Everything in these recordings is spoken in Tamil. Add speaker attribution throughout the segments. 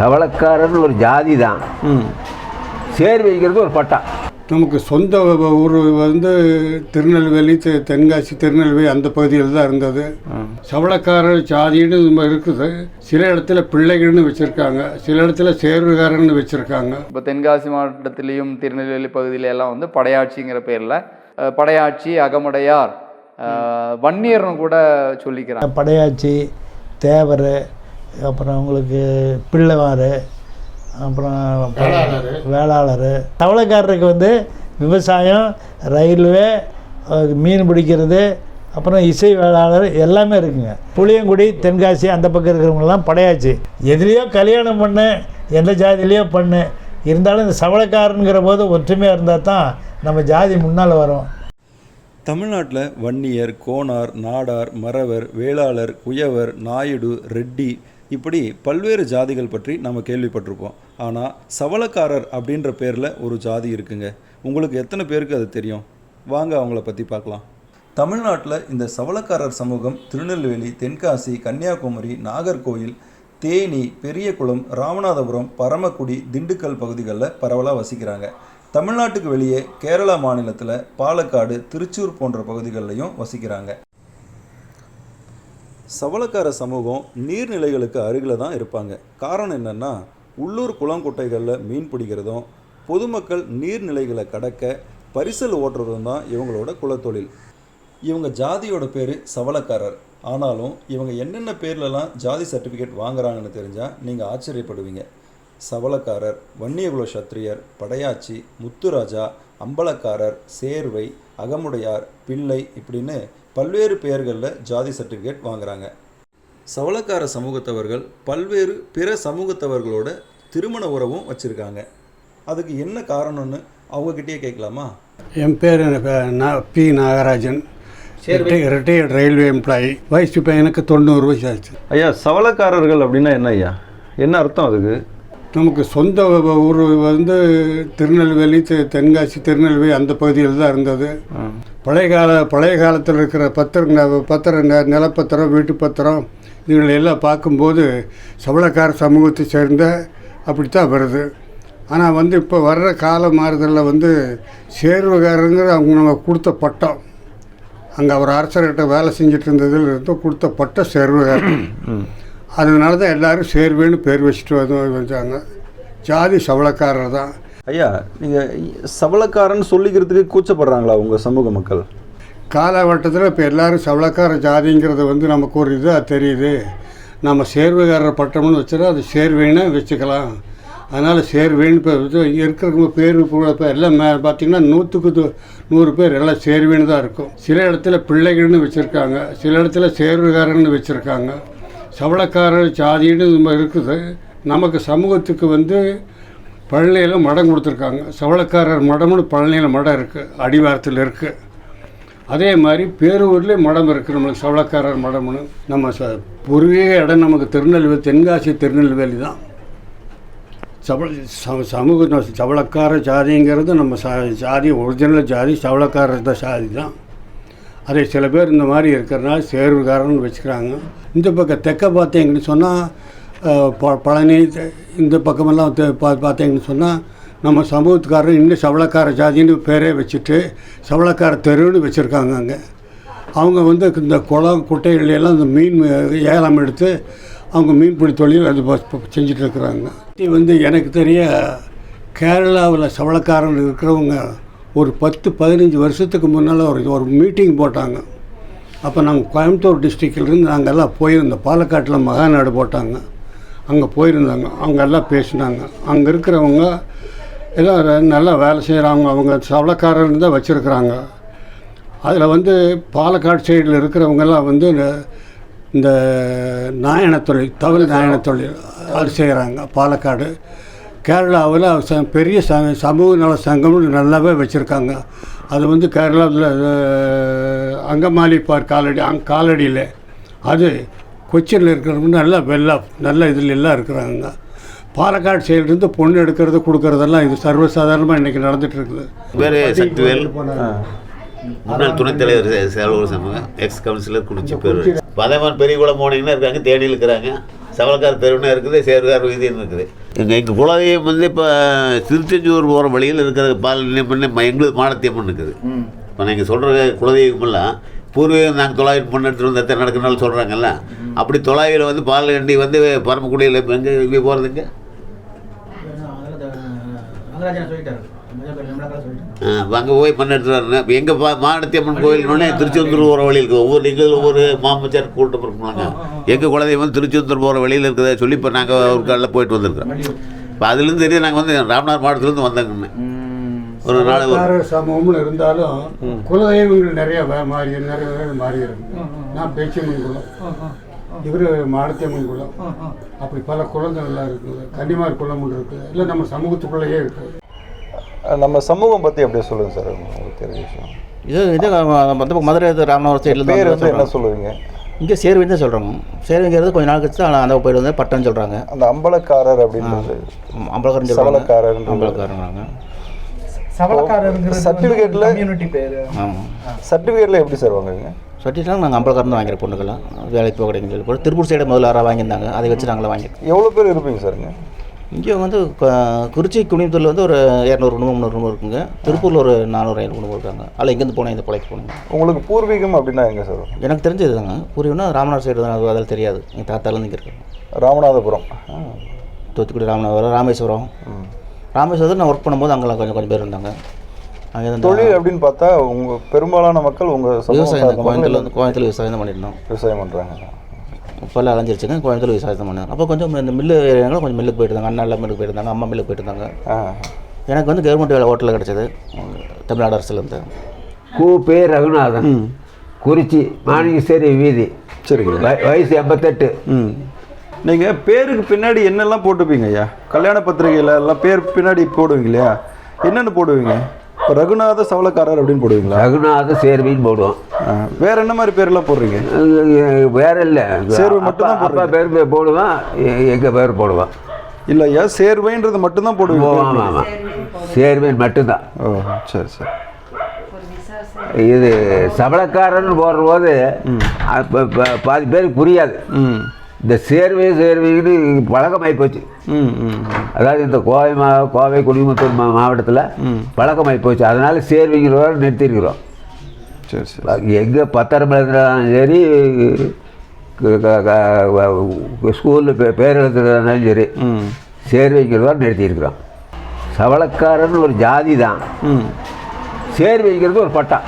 Speaker 1: சவளக்காரர்னு ஒரு ஜாதி தான். சேர் வைக்கிறது ஒரு பட்டா.
Speaker 2: நமக்கு சொந்த ஊர் வந்து திருநெல்வேலி, தென்காசி, திருநெல்வேலி அந்த பகுதியில் தான் இருந்தது. சவளக்காரர் ஜாதின்னு இருக்குது. சில இடத்துல பிள்ளைகள்னு வச்சுருக்காங்க, சில இடத்துல சேர்வுகாரன்னு வச்சுருக்காங்க.
Speaker 3: இப்போ தென்காசி மாவட்டத்திலையும் திருநெல்வேலி பகுதியில எல்லாம் வந்து படையாட்சிங்கிற பேரில் படையாட்சி, அகமுடையார், வன்னியர்னு கூட சொல்லிக்கிறாங்க.
Speaker 4: படையாட்சி, தேவர், அப்புறம் அவங்களுக்கு பிள்ளைவார், அப்புறம் வேளாளர். சவளக்காரருக்கு வந்து விவசாயம், ரயில்வே, மீன் பிடிக்கிறது, அப்புறம் இசை வேளாளர் எல்லாமே இருக்குங்க. புளியங்குடி, தென்காசி அந்த பக்கம் இருக்கிறவங்கலாம் படையாச்சு. எதுலேயோ கல்யாணம் பண்ணு, எந்த ஜாதியிலையோ பண்ணு, இருந்தாலும் இந்த சவளக்காரனுங்கிற போது ஒற்றுமையாக இருந்தால் தான் நம்ம ஜாதி முன்னால் வரும்.
Speaker 5: தமிழ்நாட்டில் வன்னியர், கோனார், நாடார், மறவர், வேளாளர், குயவர், நாயுடு, ரெட்டி இப்படி பல்வேறு ஜாதிகள் பற்றி நம்ம கேள்விப்பட்டிருப்போம். ஆனால் சவளக்காரர் அப்படின்ற பேரில் ஒரு ஜாதி இருக்குங்க. உங்களுக்கு எத்தனை பேருக்கு அது தெரியும்? வாங்க அவங்கள பற்றி பார்க்கலாம். தமிழ்நாட்டில் இந்த சவளக்காரர் சமூகம் திருநெல்வேலி, தென்காசி, கன்னியாகுமரி, நாகர்கோயில், தேனி, பெரியகுளம், ராமநாதபுரம், பரமக்குடி, திண்டுக்கல் பகுதிகளில் பரவலாக வசிக்கிறாங்க. தமிழ்நாட்டுக்கு வெளியே கேரளா மாநிலத்தில் பாலக்காடு, திருச்சூர் போன்ற பகுதிகளிலையும் வசிக்கிறாங்க. சவளக்கார சமூகம் நீர்நிலைகளுக்கு அருகில் தான் இருப்பாங்க. காரணம் என்னென்னா, உள்ளூர் குளங்குட்டைகளில் மீன் பிடிக்கிறதும் பொதுமக்கள் நீர்நிலைகளை கடக்க பரிசல் ஓட்டுறதும் தான் இவங்களோட குலத்தொழில். இவங்க ஜாதியோட பேர் சவளக்காரர். ஆனாலும் இவங்க என்னென்ன பேர்லலாம் ஜாதி சர்டிஃபிகேட் வாங்குறாங்கன்னு தெரிஞ்சால் நீங்கள் ஆச்சரியப்படுவீங்க. சவளக்காரர், வன்னியகுல சத்திரியர், படையாச்சி, முத்துராஜா, அம்பலக்காரர், சேர்வை, அகமுடையார், பிள்ளை இப்படின்னு பல்வேறு பெயர்களில் ஜாதி சர்டிஃபிகேட் வாங்குறாங்க. சவளக்கார சமூகத்தவர்கள் பல்வேறு பிற சமூகத்தவர்களோட திருமண உறவும் வச்சுருக்காங்க. அதுக்கு என்ன காரணம்னு அவங்கக்கிட்டே கேட்கலாமா?
Speaker 2: என் பேர் P Nagarajan, retired railway employee. வயசு இப்போ எனக்கு 90 வயசு ஆச்சு.
Speaker 5: ஐயா, சவளக்காரர்கள் அப்படின்னா என்ன ஐயா? என்ன அர்த்தம் அதுக்கு?
Speaker 2: நமக்கு சொந்த ஊர் வந்து திருநெல்வேலி, தென்காசி, திருநெல்வேலி அந்த பகுதியில் தான் இருந்தது. பழைய காலத்தில் இருக்கிற பத்திரம், நிலப்பத்திரம், வீட்டு பத்திரம் இதுகளை எல்லாம் பார்க்கும்போது சவளக்கார சமூகத்தை சேர்ந்த அப்படித்தான் வருது. ஆனால் வந்து இப்போ வர்ற கால மாறுதலில் வந்து சேர்வுகாரங்கிற அவங்க நம்ம கொடுத்த பட்டம், அங்கே அவர் அரசர்கிட்ட வேலை செஞ்சுட்டு இருந்ததில் இருந்து கொடுத்த பட்டம் சேர்வுகாரன். அதனால தான் எல்லோரும் சேர்வேன்னு பேர் வச்சுட்டு வந்தாங்க. ஜாதி சவளக்காரர் தான்.
Speaker 5: ஐயா, நீங்கள் சவளக்காரன்னு சொல்லிக்கிறதுக்கு கூச்சப்படுறாங்களா உங்கள் சமூக மக்கள்?
Speaker 2: காலகட்டத்தில் இப்போ எல்லோரும் சவளக்கார ஜாதிங்கிறது வந்து நமக்கு ஒரு இதாக தெரியுது. நம்ம சேர்வுகாரர் பட்டம்னு வச்சுட்டா அது சேர்வேன்னு வச்சுக்கலாம். அதனால் சேர்வேன்னு இப்போ இருக்கிறவங்க பேர் இப்போ எல்லாம் பார்த்திங்கன்னா 100க்கு 100 பேர் எல்லாம் சேர்வேன்னு தான் இருக்கும். சில இடத்துல பிள்ளைகள்னு வச்சுருக்காங்க, சில இடத்துல சேர்வுகாரன்னு வச்சுருக்காங்க. சவளக்காரர் ஜாதின்னு இருக்குது. நமக்கு சமூகத்துக்கு வந்து பழனியில் மடம் கொடுத்துருக்காங்க. சவளக்காரர் மடம்னு பழனியில் மடம் இருக்குது, அடிவாரத்தில் இருக்குது. அதே மாதிரி பேரூர்லேயே மடம் இருக்குது நம்மளுக்கு சவளக்காரர் மடம்னு. நம்ம பூர்வீக இடம் நமக்கு திருநெல்வேலி, தென்காசி திருநெல்வேலி தான். சமூக சவளக்கார ஜாதிங்கிறது நம்ம ஜாதி ஒரிஜினல் ஜாதி சவளக்காரர் ஜாதி தான். அதே சில பேர் இந்த மாதிரி இருக்கிறனால சேர்வுகாரன்னு வச்சுக்கிறாங்க. இந்த பக்கம் தெற்க பார்த்தீங்கன்னு சொன்னால் பழனி இந்த பக்கமெல்லாம் பார்த்தீங்கன்னு சொன்னால் நம்ம சமூகத்துக்காரர் இன்னும் சவளக்கார ஜாதின்னு பேரே வச்சுட்டு சவளக்கார தெருன்னு வச்சுருக்காங்க. அங்கே அவங்க வந்து இந்த குளம் குட்டைகளெல்லாம் இந்த மீன் ஏலம் எடுத்து அவங்க மீன்பிடி தொழில் அது செஞ்சுட்டு இருக்கிறாங்க. வந்து எனக்கு தெரிய கேரளாவில் சவளக்காரன் இருக்கிறவங்க ஒரு 10-15 வருஷத்துக்கு முன்னால் ஒரு மீட்டிங் போட்டாங்க. அப்போ நாங்கள் கோயம்புத்தூர் டிஸ்ட்ரிக்ட்லேருந்து நாங்கள் எல்லாம் போயிருந்தோம். பாலக்காட்டில் மகாநாடு போட்டாங்க, அங்கே போயிருந்தாங்க. அவங்க எல்லாம் பேசினாங்க. அங்கே இருக்கிறவங்க எல்லாம் நல்லா வேலை செய்கிறாங்க. அவங்க சவளக்காரன் தான் வச்சுருக்குறாங்க. அதில் வந்து பாலக்காடு சைடில் இருக்கிறவங்கெல்லாம் வந்து இந்த நாயன தொழில், தவில் நாயன தொழில் அது செய்கிறாங்க. பாலக்காடு கேரளாவில் பெரிய சமூக நல சங்கம்னு நல்லாவே வச்சுருக்காங்க. அது வந்து கேரளாவில் அங்கமாலி பார்க் காலடியில் அது கொச்சியில் இருக்கிறவங்க நல்ல இதில் எல்லாம் இருக்கிறாங்க. பாலக்காடு சைட்லேருந்து பொண்ணு எடுக்கிறது கொடுக்கறதெல்லாம் இது சர்வசாதாரணமாக இன்றைக்கி நடந்துகிட்ருக்குது.
Speaker 6: பேர் சக்திவேல், முன்னாள் துணைத் தலைவர் சேவலூர் சமூகம், எக்ஸ் கவுன்சிலர் குறிச்சி பேர். அதே மாதிரி பெரியகுளம் போனீங்கன்னா இருக்காங்க, தேனியில் இருக்கிறாங்க, சவளக்கார் தெருவுன்னு இருக்குது, சேர்வக்கார் வீதின்னு இருக்குது. எங்கள் குலதெய்வம் வந்து இப்போ திருச்செந்தூர் போகிற வழியில் இருக்கிற பால் எங்களுக்கு மாடத்தியம்மன் இருக்குது. இப்போ நீங்கள் சொல்கிற குலதெய்வமெல்லாம் பூர்வீகம் நாங்கள் 900 பொண்ணு எடுத்துகிட்டு வந்து எத்தனை நடக்கணும்னு சொல்கிறாங்கல்ல, அப்படி 900 வந்து பால் கண்டி வந்து பரமக்குடியில் இப்போ எங்கே இங்கே போகிறதுங்க அங்கே போய் மண் எடுத்துட்டு வரணும். இப்போ எங்கள் மாடத்தியம்மன் கோயில்னோடனே திருச்செந்தூர் போகிற வழி இருக்குது. ஒவ்வொரு நீங்கள் ஒவ்வொரு மாமச்சார் கூட்டம் இருக்கணுங்க. எங்கள் குலதெய்வம் திருச்செந்தூர் போகிற வழியில் இருக்கிறத சொல்லி இப்போ நாங்கள் ஒரு காலில் போயிட்டு வந்திருக்கிறோம். இப்போ அதுலேருந்து தெரியும் நாங்கள் வந்து ராமநாதர் மாவட்டத்துலேருந்து வந்தாங்கன்னு ஒரு நாள்
Speaker 2: சமூகம்னு இருந்தாலும் குலதெய்வங்கள் நிறைய மாறி இருக்கு. நான் பேச்சியம்மன் குலம், இவர் மாடத்தியம்மன் குலம், அப்படி பல குலங்கள்லாம் இருக்குது. கன்னிமார் குலம் ஒன்று இருக்குது. இல்லை நம்ம சமூகத்துக்குள்ளேயே இருக்குது.
Speaker 5: நம்ம சமூகம் பற்றி அப்படியே சொல்லுங்கள் சார், உங்களுக்கு தெரிஞ்ச விஷயம்.
Speaker 7: இது வந்து மதுரை ராமநாதபுரம் சைடில்
Speaker 5: பேர் வந்து என்ன சொல்லுவீங்க?
Speaker 7: இங்கே சேர்வின்னு தான் சொல்கிறாங்க. சேர்விங்கிறது கொஞ்சம் நாள் கழிச்சு அந்த போயிட்டு வந்து பட்டம்னு சொல்கிறாங்க.
Speaker 5: அந்த அம்பலக்காரர் அப்படின்றது
Speaker 7: அம்பலக்காரன்
Speaker 5: சவளக்காரர்ன்றாங்க. சர்டிஃபிகேட்டில் சர்டிஃபிகேட்டில் எப்படி சார் வாங்குவீங்க?
Speaker 7: சர்டிஃபிகேட் நாங்கள் அம்பலக்காரன் தான் வாங்கிற பொண்ணுக்கெல்லாம் வேலைக்கு போகிறீங்கன்னு சொல்லி போட்டு திருப்பூர் சைடு முதல்ல யாராவது வாங்கியிருந்தாங்க. அதை வச்சு நாங்களே வாங்கியிருக்கோம்.
Speaker 5: எவ்வளோ பேர் இருப்பீங்க சார்ங்க?
Speaker 7: இங்கே வந்து குறிச்சி குனித்தூரில் வந்து ஒரு 200 குடும்பம் 300 குடும்பம் இருக்குங்க. திருப்பூரில் ஒரு 400 குடும்பம் இருக்காங்க. அதில் எங்கேருந்து போனேன் இந்த கொலைக்கு போனீங்க.
Speaker 5: உங்களுக்கு பூர்வீகம் அப்படின்னா எங்கே சார்?
Speaker 7: எனக்கு தெரிஞ்சது தாங்க பூர்வீகம்னா ராமநாதர் சைடு தான். அது அதில் தெரியாது. எங்கள் தாத்தாலேருந்து இங்கே இருக்காங்க.
Speaker 5: ராமநாதபுரம்,
Speaker 7: தூத்துக்குடி, ராமநாதபுரம், ராமேஸ்வரம். ராமேஸ்வரத்தில் நான் ஒர்க் பண்ணும்போது அங்கெல்லாம் கொஞ்சம் பேர் இருந்தாங்க. அங்கே
Speaker 5: தொழில் அப்படின்னு பார்த்தா உங்கள் பெரும்பாலான மக்கள் உங்கள்
Speaker 7: விவசாயம் தான். கோயம்புத்தூர் விவசாயம் தான் பண்ணியிருந்தோம்.
Speaker 5: விவசாயம் பண்ணுறாங்க.
Speaker 7: இப்போல்லாம் அலைஞ்சிருச்சுங்க. கோயம்புத்தூர் விவசாயம் பண்ணாங்க. அப்போ கொஞ்சம் இந்த மில்லு ஏரியாங்களும் கொஞ்சம் மில்லுக்கு போயிட்டு இருந்தாங்க. அண்ணா எல்லாம் மில்லுக்கு போயிட்டு இருந்தாங்க. அம்மா மில்லுக்கு போயிட்டு இருந்தாங்க. எனக்கு வந்து கவர்மெண்ட் வேலை ஹோட்டலில் கிடச்சது தமிழ்நாடு அரசுலேருந்து.
Speaker 1: பேர் ரகுநாதன், குறிச்சி மாணிகேஸ்வரி வீதி.
Speaker 5: சரிங்க.
Speaker 1: வயசு 88.
Speaker 5: நீங்கள் பேருக்கு பின்னாடி என்னெல்லாம் போட்டுப்பீங்க ஐயா? கல்யாண பத்திரிகையில் எல்லாம் பேர் பின்னாடி போடுவீங்க இல்லையா? என்னென்னு போடுவீங்க? இப்போ ரகுநாத சவளக்காரர் அப்படின்னு போடுவீங்களா?
Speaker 1: ரகுநாத சேர்வின்னு போடுவோம்.
Speaker 5: வேற என்ன மாதிரி பேரெல்லாம் போடுறீங்க?
Speaker 1: வேற இல்லை,
Speaker 5: சேர்வை மட்டும் தான்.
Speaker 1: அப்பா பேர் போடுவான், எங்கள் பேர் போடுவான்.
Speaker 5: இல்லை ஐயா, சேர்வைன்றது மட்டும்தான் போடுவீங்க?
Speaker 1: ஆமாம் ஆமாம், சேர்வைன்னு மட்டும்தான்.
Speaker 5: ஓ சரி சரி.
Speaker 1: இது சவளக்காரன்னு போடும்போது பாதி பேருக்கு புரியாது. இந்த சேர்வைன்னு பழக்கமாகி போச்சு. அதாவது இந்த கோவை குடிமுத்தூர் மாவட்டத்தில் பழக்கமாகி போச்சு. அதனால சேர்வைங்கிறவரை நிறுத்திருக்கிறோம்.
Speaker 5: சரி சரி.
Speaker 1: எங்கே பத்திரம் எழுதுனாலும் சரி, ஸ்கூலில் பேர் எழுதுறதுனாலும் சரி, சேர்வைங்கிறவரை நிறுத்தியிருக்கிறோம். சவளக்காரன்னு ஒரு ஜாதி தான், சேர்வைங்கிறது ஒரு பட்டா.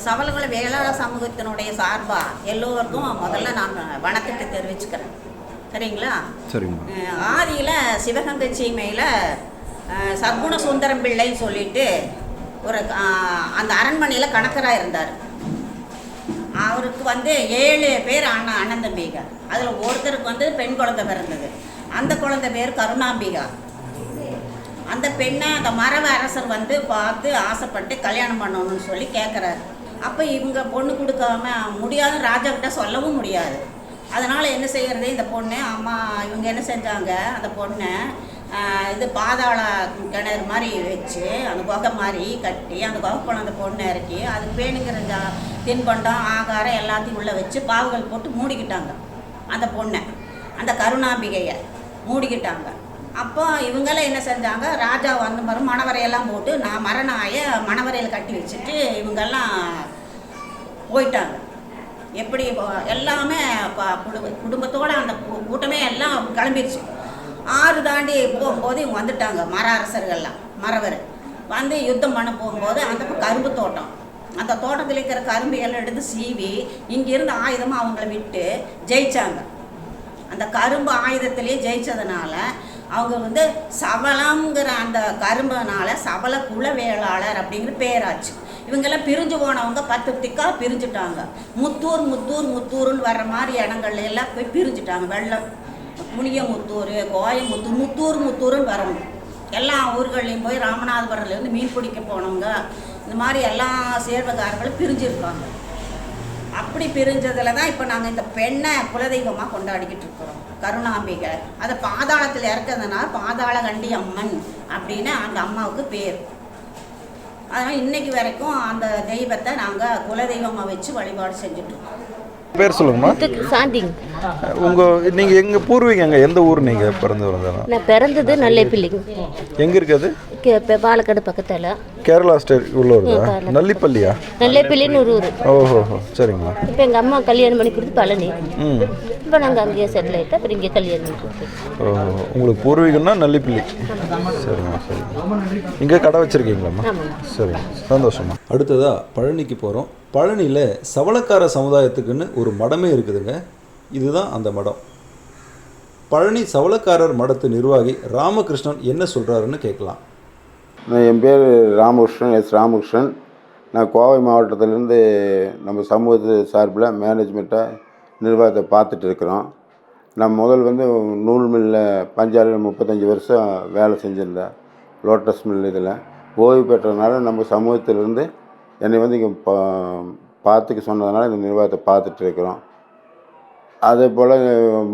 Speaker 8: சவளக்குள வேளாளர் சமூகத்தினுடைய சார்பாக எல்லோருக்கும் முதல்ல நான் வணக்கத்தை தெரிவிச்சுக்கிறேன். சரிங்களா?
Speaker 5: சரிங்க.
Speaker 8: ஆதியில் சிவகங்கை சீமையில் சர்க்குண சுந்தரம் பிள்ளைன்னு சொல்லிட்டு ஒரு அந்த அரண்மனையில் கணக்கராக இருந்தார். அவருக்கு வந்து 7 பேர் அண்ணன் தம்பிங்க. அதில் ஒருத்தருக்கு வந்து பெண் குழந்தை பிறந்தது. அந்த குழந்தை பேர் கருணாம்பிகா. அந்த பெண்ணை அந்த மரவ அரசர் வந்து பார்த்து ஆசைப்பட்டு கல்யாணம் பண்ணணும்னு சொல்லி கேட்குறாரு. அப்போ இவங்க பொண்ணு கொடுக்காம முடியாது, ராஜாக்கிட்ட சொல்லவும் முடியாது. அதனால் என்ன செய்கிறது, இந்த பொண்ணு அம்மா இவங்க என்ன செஞ்சாங்க, அந்த பொண்ணை இது பாதாள கிணறு மாதிரி வச்சு அந்த குகை மாதிரி கட்டி அந்த குகைக்குள்ள அந்த பொண்ணை இறக்கி அதுக்கு வேணுங்கிற தின்பண்டம் ஆகாரம் எல்லாத்தையும் உள்ளே வச்சு பாவுகள் போட்டு மூடிக்கிட்டாங்க. அந்த பொண்ணை, அந்த கருணாம்பிகையை மூடிக்கிட்டாங்க. அப்போ இவங்கெல்லாம் என்ன செஞ்சாங்க, ராஜா வந்த மாதிரி மணவரையெல்லாம் போட்டு மரநாயை மணவரையில் கட்டி வச்சுட்டு இவங்கெல்லாம் போயிட்டாங்க. எப்படி எல்லாமே குடும்பத்தோடு அந்த கூட்டமே எல்லாம் கிளம்பிடுச்சு. 6 தாண்டி போகும்போது இவங்க வந்துட்டாங்க மர அரசர்கள்லாம். மரவர் வந்து யுத்தம் பண்ண போகும்போது அந்த கரும்பு தோட்டம், அந்த தோட்டத்தில் இருக்கிற கரும்பு எல்லாம் எடுத்து சீவி இங்கேருந்து ஆயுதமாக அவங்கள விட்டு ஜெயித்தாங்க. அந்த கரும்பு ஆயுதத்திலே ஜெயித்ததுனால அவங்க வந்து சவளங்கிற அந்த கரும்புனால சவள குல வேளாளர் அப்படிங்கிற பேராச்சு. இவங்கெல்லாம் பிரிஞ்சு போனவங்க 10 திக்காக பிரிஞ்சுட்டாங்க. முத்தூர்னு வர்ற மாதிரி இடங்கள்ல எல்லாம் போய் பிரிஞ்சுட்டாங்க. வெள்ளம் முனியமுத்தூர், கோயமுத்தூர், முத்தூர்னு வரணும். எல்லா ஊர்கள்லையும் போய் ராமநாதபுரத்துலேருந்து மீன் பிடிக்க போனவங்க இந்த மாதிரி எல்லா சேர்வகாரங்களும் பிரிஞ்சிருக்காங்க. அப்படி பிரிஞ்சதில் தான் இப்போ நாங்கள் இந்த பெண்ணை குலதெய்வமாக கொண்டாடிக்கிட்டு இருக்கிறோம், கருணாம்பிகை. அதை பாதாளத்தில் இறக்கிறதுனால பாதாள கண்டி அம்மன் அப்படின்னு அந்த அம்மாவுக்கு பேர். அதனால் இன்னைக்கு வரைக்கும் அந்த தெய்வத்தை நாங்கள் குலதெய்வமாக வச்சு வழிபாடு செஞ்சுட்ருக்கோம்.
Speaker 5: பேர் சொல்லுங்கம்மா.
Speaker 9: சாந்திங்.
Speaker 5: நீங்கள் எங்கள் பூர்வீகம் எங்கே, எந்த ஊர் நீங்கள் பிறந்து வந்ததா?
Speaker 9: நான் பிறந்தது நல்லப்பிள்ளைங்க.
Speaker 5: எங்கே இருக்குது?
Speaker 9: இப்போ பாலக்காடு பக்கத்தில்.
Speaker 5: கேரளா ஸ்டேட் உள்ள வருதா? நல்லிப்பள்ளியா?
Speaker 9: நல்லப்பிள்ளைன்னு ஒரு ஊர்.
Speaker 5: ஓஹோ, சரிங்களா.
Speaker 9: இப்போ எங்கள் அம்மா கல்யாணம் பண்ணி கொடுத்து பழனி. இப்போ நாங்கள் அங்கேயே செட்டில் ஆகிட்டோம். அப்புறம் இங்கே கல்யாணம் பண்ணி கொடுத்தோம்.
Speaker 5: ஓஹோ, உங்களுக்கு பூர்வீகம்னா நல்லிப்பள்ளி. சரிங்க, சரி. இங்கே கடை வச்சுருக்கீங்களாம்மா? சரிங்க, சந்தோஷமா. அடுத்ததாக பழனிக்கு போகிறோம். பழனியில் சவளக்கார சமுதாயத்துக்குன்னு ஒரு மடமே இருக்குதுங்க. இதுதான் அந்த மடம். பழனி சவளக்காரர் மடத்து நிர்வாகி ராமகிருஷ்ணன் என்ன சொல்கிறாருன்னு கேட்கலாம்.
Speaker 10: என் பேர் ராமகிருஷ்ணன், ராமகிருஷ்ணன். நான் கோவை மாவட்டத்திலேருந்து நம்ம சமூகத்து சார்பில் மேனேஜ்மெண்ட்டாக நிர்வாகத்தை பார்த்துட்டு இருக்கிறோம். நான் முதல் நூல் மில்லில் பஞ்சாலையில் 35 வருஷம் வேலை செஞ்சுருந்தேன். லோட்டஸ் மில் இதில் ஓய்வு பெற்றதுனால நம்ம சமூகத்திலேருந்து என்னை இங்கே பார்த்துக்க சொன்னதுனால இந்த நிர்வாகத்தை பார்த்துட்டு இருக்கிறோம். அதே போல்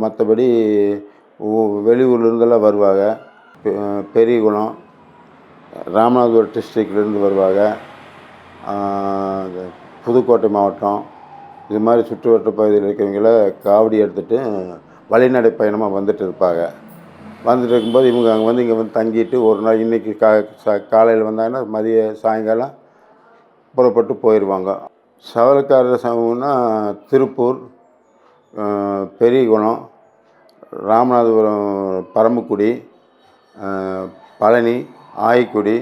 Speaker 10: மற்றபடி வெளியூர்லேருந்தெல்லாம் வருவாங்க. பெரியகுளம், ராமநாதபுரம் டிஸ்ட்ரிக்ட்லேருந்து வருவாங்க. புதுக்கோட்டை மாவட்டம் இது மாதிரி சுற்றுவட்ட பகுதியில் இருக்கிறவங்கள காவடி எடுத்துகிட்டு வழிநடை பயணமாக வந்துட்டு இருப்பாங்க. வந்துட்டு இருக்கும்போது இவங்க அங்கே இங்கே தங்கிட்டு ஒரு நாள் இன்றைக்கி காலையில் வந்தாங்கன்னா மதிய சாயங்காலம் புறப்பட்டு போயிடுவாங்க. சவளக்காரர் சமூகம்னா திருப்பூர், பெரியகுளம், ராமநாதபுரம், பரமக்குடி, பழனி, ஆய்க்குடி,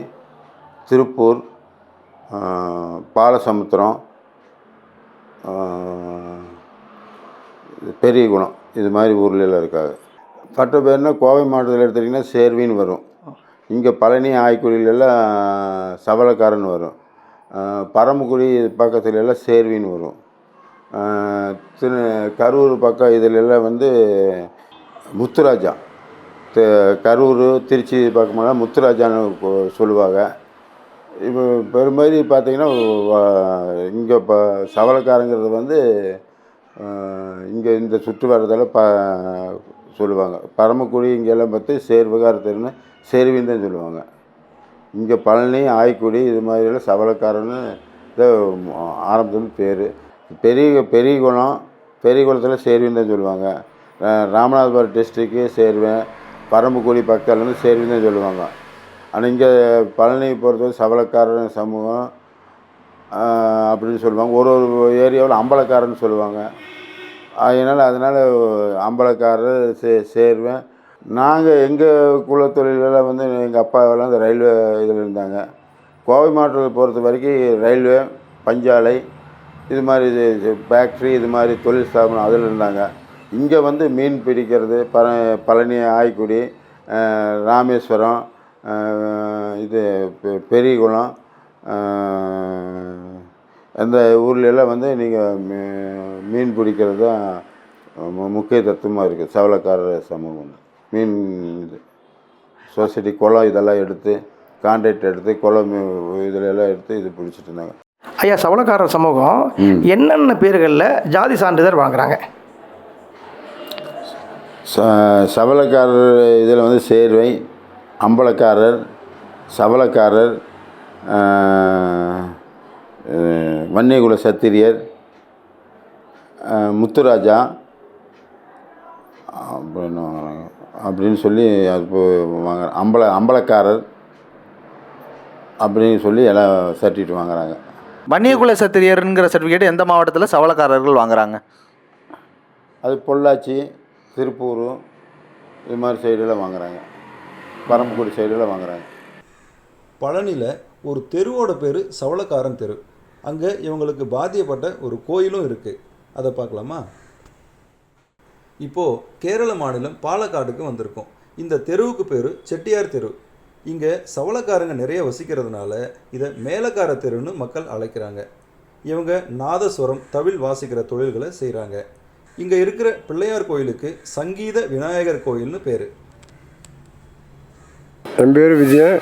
Speaker 10: திருப்பூர், பாலசமுத்திரம், பெரியகுளம் இது மாதிரி ஊர்லெல்லாம் இருக்காங்க. பட்ட பேர்னா கோவை மாவட்டத்தில் எடுத்துட்டிங்கன்னா சேர்வின்னு வரும். இங்கே பழனி, ஆய்க்குடியிலெல்லாம் சவளக்காரன்னு வரும். பரமக்குடி பக்கத்துலலாம் சேர்வின்னு வரும். கரூர் பக்கம் இதிலெல்லாம் முத்துராஜா. கரூர், திருச்சி பக்கமெல்லாம் முத்துராஜான்னு சொல்லுவாங்க. இப்போ பெருமாதிரி பார்த்திங்கன்னா இங்கே இப்போ சவளக்காரங்கிறது இங்கே இந்த சுற்று வர்றதால சொல்லுவாங்க. பரமக்குடி இங்கெல்லாம் சேர்வகாரத்துன்னு சேர்வின்னு தான் சொல்லுவாங்க. இங்கே பழனி, ஆய்க்குடி இது மாதிரியெல்லாம் சவளக்காரன்னு ஆரம்பத்தில் பேர். பெரியகுளத்தில் சேர்வின்னு தான் சொல்லுவாங்க. ராமநாதபுரம் டிஸ்ட்ரிக்கு சேர்வேன், பரமக்குடி பக்கத்துலேருந்து சேர்வின்னு தான் சொல்லுவாங்க. ஆனால் இங்கே பழனி பொறுத்தவரை சவளக்காரர் சமூகம் அப்படின்னு சொல்லுவாங்க. ஒரு ஒரு ஏரியாவில் அம்பலக்காரன்னு சொல்லுவாங்க. அதனால் அம்பலக்காரர் சேர்வேன். நாங்கள் எங்கள் குலத்தொழிலெல்லாம் எங்கள் அப்பாவெல்லாம் இந்த ரயில்வே இதில் இருந்தாங்க. கோவை மாவட்டத்தை பொறுத்த வரைக்கும் ரயில்வே, பஞ்சாலை இது மாதிரி ஃபேக்ட்ரி இது மாதிரி தொழில் ஸ்தாபனம் அதில் இருந்தாங்க. இங்கே மீன் பிடிக்கிறது பழனி, ஆய்க்குடி, ராமேஸ்வரம், இது பெரியகுளம் அந்த ஊர்லெல்லாம் நீங்கள் மீன் பிடிக்கிறது தான் முக்கிய தத்துவமாக இருக்குது. சவளக்காரர் சமூகம் மீன் இது சொசைட்டி குளம் இதெல்லாம் எடுத்து கான்ட்ராக்ட் எடுத்து குளம் இதிலெல்லாம் எடுத்து இது பிடிச்சிட்டு இருந்தாங்க.
Speaker 11: ஐயா, சவளக்காரர் சமூகம் என்னென்ன பேர்களில் ஜாதி சான்றிதழ் வாங்குறாங்க?
Speaker 10: சவளக்காரர் இதில் சேர்வை, அம்பலக்காரர், சவளக்காரர், வன்னியகுல சத்திரியர், முத்துராஜா அப்படின்னு சொல்லி அது வாங்க. அம்பலக்காரர் அப்படின்னு சொல்லி எல்லாம் சர்டிஃபிகேட் வாங்குறாங்க.
Speaker 7: வன்னியகுல சத்திரியருங்கிற சர்டிஃபிகேட் எந்த மாவட்டத்தில் சவளக்காரர்கள் வாங்குறாங்க?
Speaker 10: அது பொள்ளாச்சி, திருப்பூர் இது மாதிரி சைடெல்லாம் வாங்குறாங்க. பரமக்குடி சைடெல்லாம் வாங்குறாங்க.
Speaker 5: பழனியில் ஒரு தெருவோட பேர் சவளக்காரன் தெரு. அங்கே இவங்களுக்கு பாதியப்பட்ட ஒரு கோயிலும் இருக்குது. அதை பார்க்கலாமா? இப்போது கேரள மாநிலம் பாலக்காடுக்கு வந்திருக்கோம். இந்த தெருவுக்கு பேர் செட்டியார் தெரு. இங்கே சவளக்காரங்க நிறைய வசிக்கிறதுனால இதை மேலக்கார தெருன்னு மக்கள் அழைக்கிறாங்க. இவங்க நாதஸ்வரம், தவில் வாசிக்கிற தொழில்களை செய்கிறாங்க. இங்கே இருக்கிற பிள்ளையார் கோயிலுக்கு சங்கீத விநாயகர் கோயில்னு பேர்.
Speaker 2: என் பேர் விஜயன்.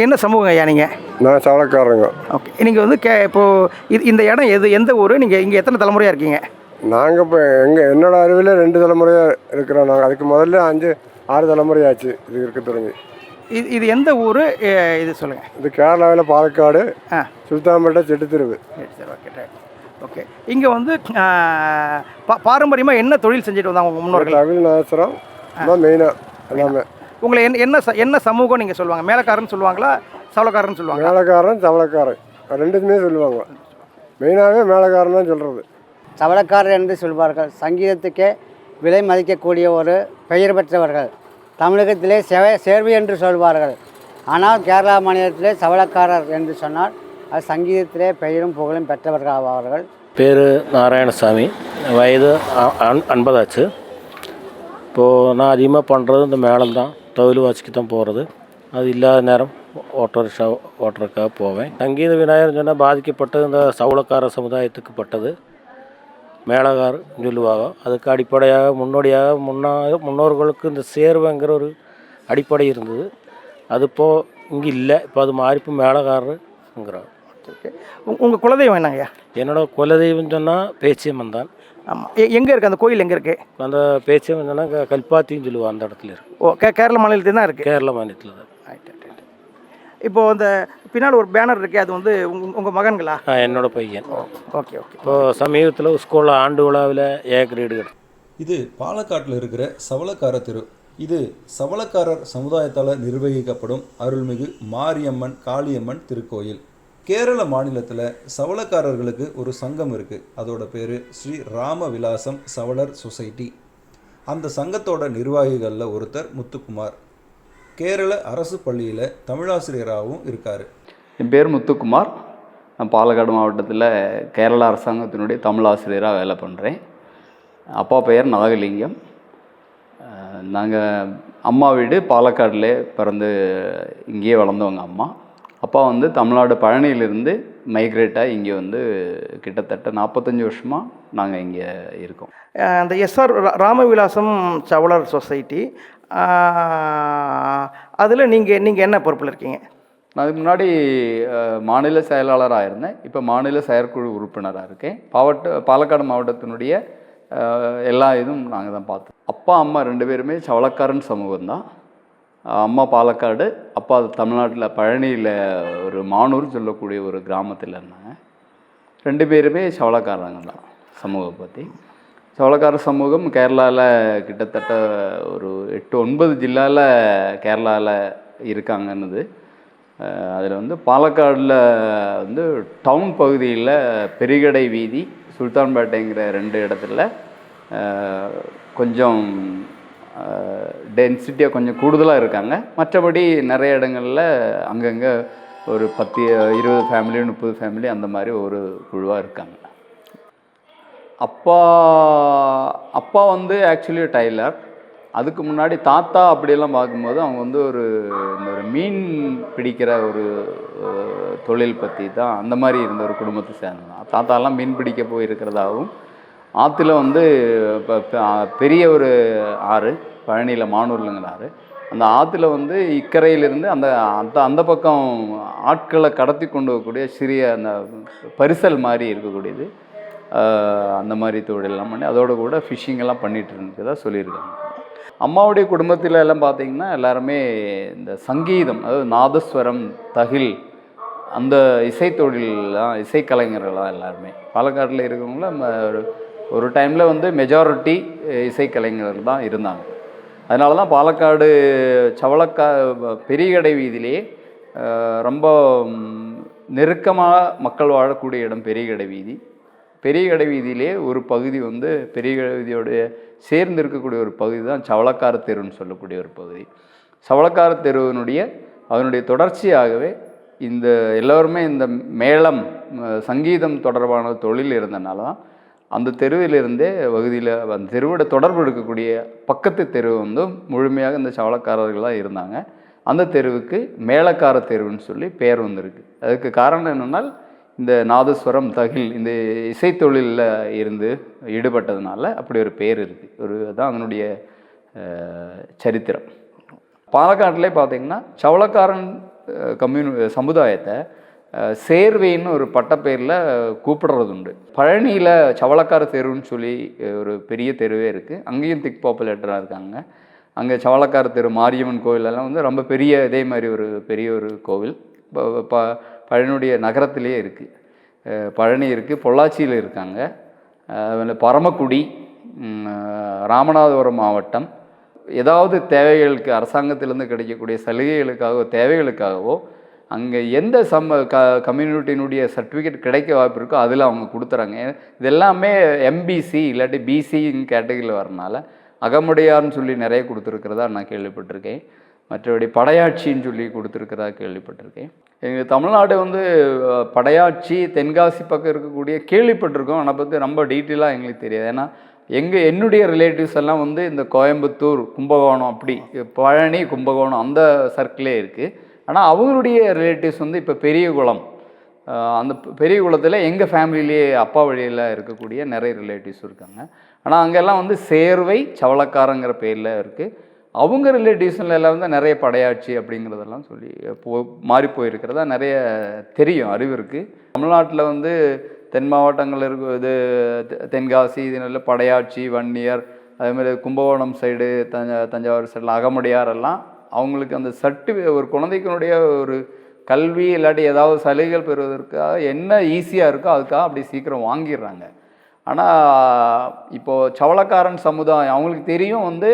Speaker 11: என்ன சமூகம் ஐயா நீங்கள்?
Speaker 2: நான் சவளக்காரங்க.
Speaker 11: ஓகே, நீங்கள் இப்போது இந்த இடம் எந்த ஊர்? நீங்கள் இங்கே எத்தனை தலைமுறையாக இருக்கீங்க?
Speaker 2: நாங்கள் இப்போ என்னோடய அறிவில் 2 தலைமுறையாக இருக்கிறோம். நாங்கள் அதுக்கு முதல்ல 5-6 தலைமுறையாச்சு இது இருக்க தொடங்கி.
Speaker 11: இது எந்த ஊர்? இது சொல்லுங்கள்.
Speaker 2: இது கேரளாவில் பாலக்காடு, சுல்தான்பேட்டை, செட்டுத்தெருவு.
Speaker 11: சரி, ஓகே. ஓகே. இங்கே வந்து பாரம்பரியமாக என்ன தொழில் செஞ்சுட்டு வந்தாங்க உங்கள் முன்னோர்கள்?
Speaker 2: அவிநாசரம் மெயினாக எல்லாமே.
Speaker 11: உங்களை என்ன சமூகம் நீங்கள் சொல்லுவாங்க? மேலக்காரன்னு சொல்லுவாங்களா, சவளக்காரன்னு சொல்லுவாங்க?
Speaker 2: மேலக்காரன் சவளக்காரன் ரெண்டுமே சொல்லுவாங்க. மெயினாகவே மேலக்காரன் தான் சொல்கிறது.
Speaker 12: சவளக்காரர் என்று சொல்வார்கள். சங்கீதத்துக்கே விலை மதிக்கக்கூடிய ஒரு பெயர் பெற்றவர்கள். தமிழகத்திலே சேர்வி என்று சொல்வார்கள். ஆனால் கேரளா மாநிலத்திலே சவளக்காரர் என்று சொன்னால் அது சங்கீதத்திலே பெயரும் புகழும் பெற்றவர்கள் ஆவார்கள்.
Speaker 13: பேர் நாராயணசாமி, வயது 50 ஆச்சு. இப்போது நான் அதிகமாக பண்ணுறது இந்த மேளம் தான், தொழில் வாசிக்கு தான் போகிறது. அது இல்லாத நேரம் ஓட்டோ ரிக்ஷா ஓட்டுறதுக்காக போவேன். சங்கீத விநாயகர் சொன்னால் பாதிக்கப்பட்டது இந்த சவளக்கார சமுதாயத்துக்கு பட்டது மேளகார் சொல்லுவாங்க. அதுக்கு அடிப்படையாக முன்னோடியாக முன்னோர்களுக்கு இந்த சேர்வைங்கிற ஒரு அடிப்படை இருந்தது. அது இப்போது இங்கே இல்லை. இப்போ அது மாறி இப்போ மேளகாரருங்கிறோம்.
Speaker 11: ஓகே. உங்கள் குலதெய்வம் என்னங்கய்யா?
Speaker 13: என்னோடய குலதெய்வம் சொன்னால் பேச்சியம்மன் தான்.
Speaker 11: ஆமாம். எங்கே இருக்குது அந்த கோயில்? எங்கே இருக்குது
Speaker 13: அந்த பேச்சியம்மன் சொன்னால் கல்பாத்தின்னு சொல்லுவாள், அந்த இடத்துல இருக்குது.
Speaker 11: ஓ, கேரள மாநிலத்தில் தான் இருக்குது?
Speaker 13: கேரள மாநிலத்தில் தான்.
Speaker 11: இப்போது அந்த பின்னால் ஒரு பேனர் இருக்கே, அது வந்து உங்கள் மகன்களா?
Speaker 13: என்னோட பையன்.
Speaker 11: Okay okay.
Speaker 13: இப்போது சமீபத்தில் ஸ்கூலில் ஆண்டு விழாவில் கிரேடு கிடைக்கும்.
Speaker 5: இது பாலக்காட்டில் இருக்கிற சவளக்கார தெரு. இது சவளக்காரர் சமுதாயத்தால் நிர்வகிக்கப்படும் அருள்மிகு மாரியம்மன் காளியம்மன் திருக்கோயில். கேரள மாநிலத்தில் சவளக்காரர்களுக்கு ஒரு சங்கம் இருக்குது. அதோட பேர் ஸ்ரீ ராம விலாசம் சவளர் சொசைட்டி. அந்த சங்கத்தோட நிர்வாகிகளில் ஒருத்தர் முத்துக்குமார். கேரள அரசு பள்ளியில் தமிழாசிரியராகவும் இருக்கார்.
Speaker 3: என் பேர் முத்துக்குமார். நான் பாலக்காடு மாவட்டத்தில் கேரள அரசாங்கத்தினுடைய தமிழ் ஆசிரியராக வேலை பண்ணுறேன். அப்பா பெயர் நாகலிங்கம். நாங்கள் அம்மா வீடு பாலக்காடில் பிறந்து இங்கேயே வளர்ந்தவங்க அம்மா. அப்பா வந்து தமிழ்நாடு பழனியிலிருந்து மைக்ரேட்டாக இங்கே வந்து கிட்டத்தட்ட 45 வருஷமாக நாங்கள் இங்கே இருக்கோம்.
Speaker 11: இந்த எஸ்ஆர் ராமவிலாசம் சவளர் சொசைட்டி, அதில் நீங்கள் என்ன பொறுப்பில் இருக்கீங்க?
Speaker 3: நான் அதுக்கு முன்னாடி மாநில செயலாளராக இருந்தேன். இப்போ மாநில செயற்குழு உறுப்பினராக இருக்கேன். பாலக்காடு மாவட்டத்தினுடைய எல்லா இதுவும் நாங்கள் தான் பார்த்தோம். அப்பா அம்மா 2 பேருமே சவளக்காரன் சமூகம் தான். அம்மா பாலக்காடு, அப்பா தமிழ்நாட்டில் பழனியில் ஒரு மானூர் சொல்லக்கூடிய ஒரு கிராமத்தில் இருந்தாங்க. 2 பேருமே சவளக்காரங்க தான். சமூகம் பற்றி சவளக்கார சமூகம் கேரளாவில் கிட்டத்தட்ட ஒரு 8-9 ஜில்லாவில் கேரளாவில் இருக்காங்கன்னுது. அதில் வந்து பாலக்காடில் வந்து டவுன் பகுதியில் பெரிகடை வீதி, சுல்தான்பேட்டைங்கிற 2 இடத்துல கொஞ்சம் டென்சிட்டியாக கொஞ்சம் கூடுதலாக இருக்காங்க. மற்றபடி நிறைய இடங்களில் அங்கங்கே ஒரு 10-20 ஃபேமிலி 30 ஃபேமிலி அந்த மாதிரி ஒரு குழுவாக இருக்காங்க. அப்பா வந்து ஆக்சுவலி டைலர். அதுக்கு முன்னாடி தாத்தா அப்படியெல்லாம் பார்க்கும்போது அவங்க வந்து ஒரு மீன் பிடிக்கிற ஒரு தொழில் பற்றி தான் அந்த மாதிரி இருந்த ஒரு குடும்பத்தை சேர்ந்தான். தாத்தாலாம் மீன் பிடிக்க போயிருக்கிறதாகவும், ஆற்றுல வந்து பெரிய ஒரு ஆறு பழனியில் மானூர்லங்கிற ஆறு, அந்த ஆற்றுல வந்து இக்கரையிலிருந்து அந்த பக்கம் ஆட்களை கடத்தி கொண்டு போகக்கூடிய சிறிய அந்த பரிசல் மாதிரி இருக்கக்கூடியது, அந்த மாதிரி தொழிலெல்லாம் பண்ணி அதோடு கூட ஃபிஷ்ஷிங்கெல்லாம் பண்ணிகிட்டு இருந்ததா சொல்லியிருக்காங்க. அம்மாவுடைய குடும்பத்தில் எல்லாம் பார்த்திங்கன்னா எல்லாருமே இந்த சங்கீதம், அதாவது நாதஸ்வரம், தகில், அந்த இசைத்தொழிலாம் இசைக்கலைஞர்கள்லாம் எல்லாருமே பாலக்காட்டில் இருக்கிறவங்கள ஒரு டைமில் வந்து மெஜாரிட்டி இசைக்கலைஞர்கள் தான் இருந்தாங்க. அதனால தான் பாலக்காடு பெரியகடை வீதியிலே ரொம்ப நெருக்கமாக மக்கள் வாழக்கூடிய இடம் பெரியகடை வீதி. பெரியகடை வீதியிலே ஒரு பகுதி வந்து பெரியகடை வீதியோடைய சேர்ந்து இருக்கக்கூடிய ஒரு பகுதி தான் சவளக்கார தெருன்னு சொல்லக்கூடிய ஒரு பகுதி. சவளக்கார அதனுடைய தொடர்ச்சியாகவே இந்த எல்லோருமே இந்த மேளம் சங்கீதம் தொடர்பான தொழில் இருந்தனால தான் அந்த தெருவிலிருந்தே பகுதியில் அந்த தெருவோட தொடர்பு எடுக்கக்கூடிய பக்கத்து தெரு வந்து முழுமையாக இந்த சவளக்காரர்கள் தான் இருந்தாங்க. அந்த தெருவுக்கு மேளக்கார தெருவுன்னு சொல்லி பேர் வந்திருக்கு. அதுக்கு காரணம் என்னென்னால் இந்த நாதஸ்வரம், தகில், இந்த இசைத்தொழிலில் இருந்து ஈடுபட்டதுனால அப்படி ஒரு பேர் இருக்குது. அதுதான் அதனுடைய சரித்திரம். பாலக்காட்டிலே பார்த்திங்கன்னா சவளக்காரன் சமுதாயத்தை சேர்வைன்னு ஒரு பட்டப்பேரில் கூப்பிடுறது உண்டு. பழனியில் சவளக்கார தெருவுன்னு சொல்லி ஒரு பெரிய தெருவே இருக்குது. அங்கேயும் திக் பாப்புலேட்டராக இருக்காங்க. அங்கே சவளக்கார தெரு மாரியம்மன் கோவிலெல்லாம் வந்து ரொம்ப பெரிய இதே மாதிரி ஒரு பெரிய ஒரு கோவில் பழனியுடைய நகரத்திலே இருக்குது. பழனி இருக்குது, பொள்ளாச்சியில் இருக்காங்க, பரமக்குடி, ராமநாதபுரம் மாவட்டம். ஏதாவது தேவைகளுக்கு அரசாங்கத்திலேருந்து கிடைக்கக்கூடிய சலுகைகளுக்காகவோ தேவைகளுக்காகவோ அங்கே எந்த கம்யூனிட்டியினுடைய சர்டிஃபிகேட் கிடைக்க வாய்ப்பு இருக்கோ அதில் அவங்க கொடுத்துறாங்க. இதெல்லாமே எம்பிசி இல்லாட்டி பிசின்னு கேட்டகரியில் வரனால அகமுடையார்னு சொல்லி நிறைய கொடுத்துருக்கிறதா நான் கேள்விப்பட்டிருக்கேன். மற்றபடி படையாட்சின்னு சொல்லி கொடுத்துருக்கிறதா கேள்விப்பட்டிருக்கேன். எங்கள் தமிழ்நாடு வந்து படையாட்சி தென்காசி பக்கம் இருக்கக்கூடிய கேள்விப்பட்டிருக்கோம். ஆனால் பற்றி ரொம்ப டீட்டெயிலாக எங்களுக்கு தெரியாது. ஏன்னா என்னுடைய ரிலேட்டிவ்ஸ் எல்லாம் வந்து இந்த கோயம்புத்தூர், கும்பகோணம், அப்படி பழனி, கும்பகோணம் அந்த சர்க்கிளே இருக்குது. ஆனால் அவங்களுடைய ரிலேட்டிவ்ஸ் வந்து இப்போ பெரியகுளம், அந்த பெரியகுளத்தில் எங்கள் ஃபேமிலியிலேயே அப்பா வழியில் இருக்கக்கூடிய நிறைய ரிலேட்டிவ்ஸ் இருக்காங்க. ஆனால் அங்கெல்லாம் வந்து சேர்வை சவளக்காரங்கிற பேரில் இருக்குது. அவங்க ரிலேட்டிவ்ஸில் எல்லாம் வந்து நிறைய படையாட்சி அப்படிங்கிறதெல்லாம் சொல்லி மாறி போயிருக்கிறதா நிறைய தெரியும், அறிவு இருக்குது. தமிழ்நாட்டில் வந்து தென் மாவட்டங்கள் இது தென்காசி, இதனால் படையாட்சி, வன்னியர், அதேமாதிரி கும்பகோணம் சைடு, தஞ்சாவூர் சைடில் அகமுடையார் எல்லாம் அவங்களுக்கு அந்த ஒரு குழந்தைக்கினுடைய ஒரு கல்வி இல்லாட்டி ஏதாவது சலுகைகள் பெறுவதற்காக என்ன ஈஸியாக இருக்கோ அதுக்காக அப்படி சீக்கிரம் வாங்கிடுறாங்க. ஆனால் இப்போது சவளக்காரன் சமுதாயம் அவங்களுக்கு தெரியும் வந்து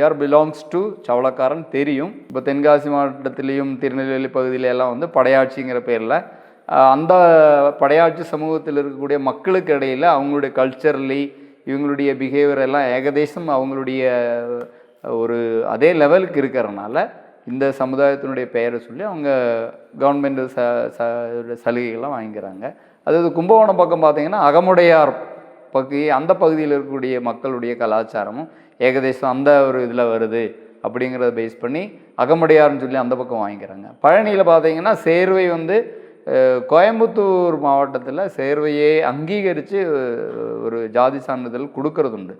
Speaker 3: யார் பிலாங்ஸ் டு சவளக்காரன் தெரியும். இப்போ தென்காசி மாவட்டத்திலையும் திருநெல்வேலி பகுதியிலெல்லாம் வந்து படையாட்சிங்கிற பேரில் அந்த படையாட்சி சமூகத்தில் இருக்கக்கூடிய மக்களுக்கு இடையில் அவங்களுடைய கல்ச்சரலி இவங்களுடைய பிஹேவியர் எல்லாம் ஏகதேசம் அவங்களுடைய ஒரு அதே லெவலுக்கு இருக்கிறனால இந்த சமுதாயத்தினுடைய பெயரை சொல்லி அவங்க கவர்மெண்ட் சலுகைகள்லாம் வாங்கிக்கிறாங்க. அதாவது கும்பகோணம் பக்கம் பார்த்திங்கன்னா அகமுடையார் அந்த பகுதியில் இருக்கக்கூடிய மக்களுடைய கலாச்சாரமும் ஏகதேசம் அந்த ஒரு இதில் வருது அப்படிங்கிறத பேஸ் பண்ணி அகமுடையார்னு சொல்லி அந்த பக்கம் வாங்கிக்கிறாங்க. பழனியில் பார்த்திங்கன்னா சேர்வை வந்து கோயம்புத்தூர் மாவட்டத்தில் சேர்வையே அங்கீகரித்து ஒரு ஜாதி சான்றிதழ் கொடுக்கறது உண்டு.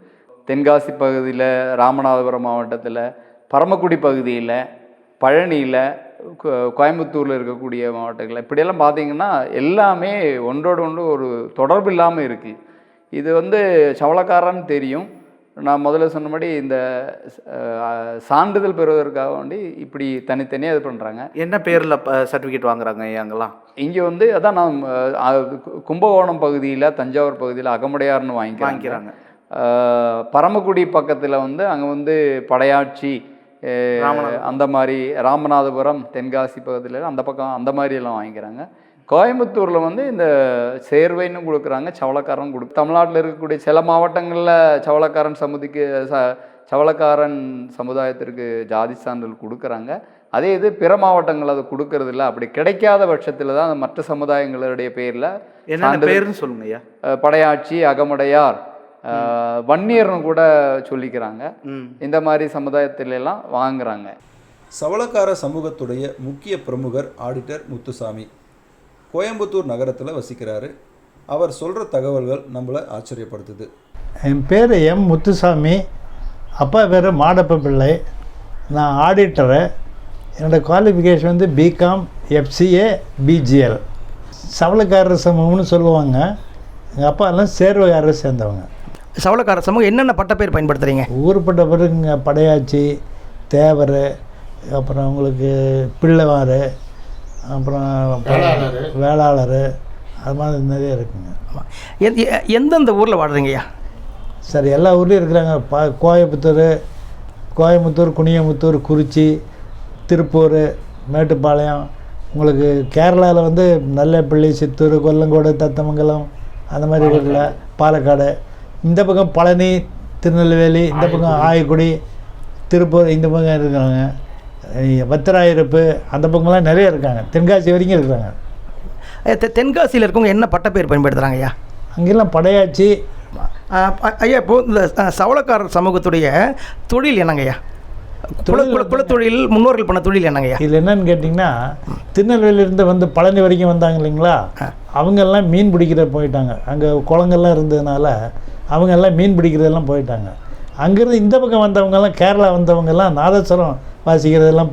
Speaker 3: தென்காசி பகுதியில், ராமநாதபுரம் மாவட்டத்தில், பரமக்குடி பகுதியில், பழனியில், கோயம்புத்தூரில் இருக்கக்கூடிய மாவட்டங்களில் இப்படியெல்லாம் பார்த்திங்கன்னா எல்லாமே ஒன்றோடு ஒன்று ஒரு தொடர்பு இல்லாமல் இருக்குது. இது வந்து சவளக்காரன்னு தெரியும். நான் முதல்ல சொன்னபடி இந்த சான்றிதழ் பெறுவதற்காக வேண்டி இப்படி தனித்தனியாக இது பண்ணுறாங்க.
Speaker 11: என்ன பேரில் சர்டிஃபிகேட் வாங்குறாங்க அங்கெல்லாம்?
Speaker 3: இங்கே வந்து அதான் நான் கும்பகோணம் பகுதியில், தஞ்சாவூர் பகுதியில் அகமுடையார்னு வாங்கிக்கிறாங்க. பரமக்குடி பக்கத்தில் வந்து அங்கே வந்து படையாட்சி அந்த மாதிரி, ராமநாதபுரம், தென்காசி பகுதியில் அந்த பக்கம் அந்த மாதிரியெல்லாம் வாங்கிக்கிறாங்க. கோயம்புத்தூரில் வந்து இந்த சேர்வைன்னு கொடுக்குறாங்க, சவளக்காரன் தமிழ்நாட்டில் இருக்கக்கூடிய சில மாவட்டங்களில் சவளக்காரன் சவளக்காரன் சமுதாயத்திற்கு ஜாதி சான்றிதழ் கொடுக்குறாங்க. அதே இது பிற மாவட்டங்கள் அது கொடுக்கறதில்ல. அப்படி கிடைக்காத பட்சத்தில் தான் அந்த மற்ற சமுதாயங்களுடைய பேரில்
Speaker 11: என்ன பேருன்னு சொல்லுங்க ஐயா.
Speaker 3: படையாட்சி, அகமுடையார், வன்னியர்னு கூட சொல்லிக்கிறாங்க. இந்த மாதிரி சமுதாயத்திலெல்லாம் வாங்குறாங்க.
Speaker 5: சவளக்கார சமூகத்துடைய முக்கிய பிரமுகர் ஆடிட்டர் முத்துசாமி கோயம்புத்தூர் நகரத்தில் வசிக்கிறாரு. அவர் சொல்கிற தகவல்கள் நம்மளை ஆச்சரியப்படுத்துது.
Speaker 4: என் பேர் எம் முத்துசாமி, அப்பா பேர் மாடப்ப பிள்ளை. நான் ஆடிட்டரு. என்னோடய குவாலிஃபிகேஷன் வந்து பிகாம், எஃப்சிஏ, பிஜிஎல். சவளக்காரர் சமூகம்னு சொல்லுவாங்க. எங்கள் அப்பா எல்லாம் சேர்வைக்காரரை சேர்ந்தவங்க.
Speaker 11: சவளக்கார சமூகம் என்னென்ன பட்டப்பேர் பயன்படுத்துகிறீங்க?
Speaker 4: ஊர்பட்ட பேருங்க படையாச்சி, தேவர், அப்புறம் அவங்களுக்கு பிள்ளைவார், அப்புறம் வேளாளர், அது மாதிரி நிறைய இருக்குங்க.
Speaker 11: எந்தெந்த ஊரில் வாடுறீங்கய்யா?
Speaker 4: சரி, எல்லா ஊர்லேயும் இருக்கிறாங்க. கோயம்புத்தூர், குனியமுத்தூர், குறிச்சி, திருப்பூர், மேட்டுப்பாளையம். உங்களுக்கு கேரளாவில் வந்து நல்லப்பள்ளி, சித்தூர், கொல்லங்கோடு, தத்தமங்கலம் அந்த மாதிரி ஊரில், பாலக்காடு, இந்த பக்கம் பழனி, திருநெல்வேலி, இந்த பக்கம் ஆயக்குடி, திருப்பூர், இந்த பக்கம் இருக்காங்க. வத்திராயிருப்பு அந்த பக்கம்லாம் நிறைய இருக்காங்க. தென்காசி வரைக்கும் இருக்கிறாங்க.
Speaker 11: தென்காசியில் இருக்கவங்க என்ன பட்டப்பேர் பயன்படுத்துகிறாங்க ஐயா?
Speaker 4: அங்கெல்லாம் படையாச்சி.
Speaker 11: ஐயா, இப்போது இந்த சவளக்காரர் சமூகத்துடைய தொழில் என்னங்கய்யா? குலத்தொழில் முன்னோர்கள் பண்ண தொழில் என்னங்கய்யா?
Speaker 4: இதில் என்னன்னு கேட்டிங்கன்னா, திருநெல்வேலியிலேருந்து வந்து பழனி வரைக்கும் வந்தாங்க இல்லைங்களா, அவங்கெல்லாம் மீன் பிடிக்கிற போயிட்டாங்க. அங்கே குளங்கள்லாம் இருந்ததுனால அவங்கெல்லாம் மீன் பிடிக்கிறதெல்லாம் போயிட்டாங்க. அங்கேருந்து இந்த பக்கம் வந்தவங்கெல்லாம், கேரளா வந்தவங்கெல்லாம் நாதஸ்வரம் வாசிக்கிறதெல்லாம்